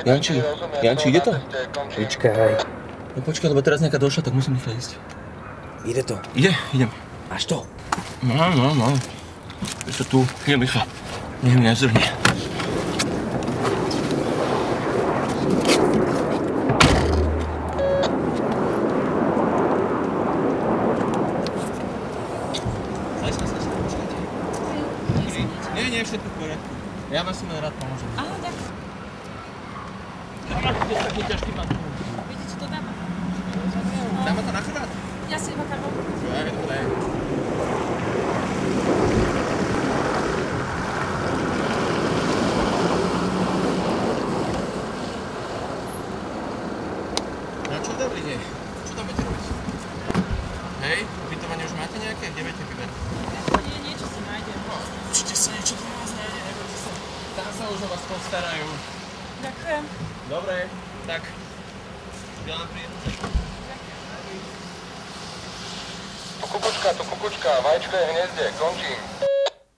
Janči, ide to? Počkaj. No počkaj, lebo teraz nejaká došla, tak musím rýchle ísť. Ide to. Idem. Máš to? No. Je to tu. Idem rýchle. Nech mi nezrhne. Nie, všetko v poriadku. Ja vám si len rád pomôžem. Áno, ďakujem. Ja máte taký ťažký pán. Viete, čo to dáma? Dáme to na chrbát? Ja si iba karbo. Dobre. No čo dobrý deň? Čo tam budete robiť? Hej, ubytovanie už máte nejaké? Kde viete vyberať? Nie, niečo si nájdem. Určite sa niečo pre vás nájde, nebojte sa. Tam sa už o vás postarajú. Ďakujem. Dobre, tak. Želám príjemnú cestu. Tu kukučka, vajíčko je v hniezde, končím.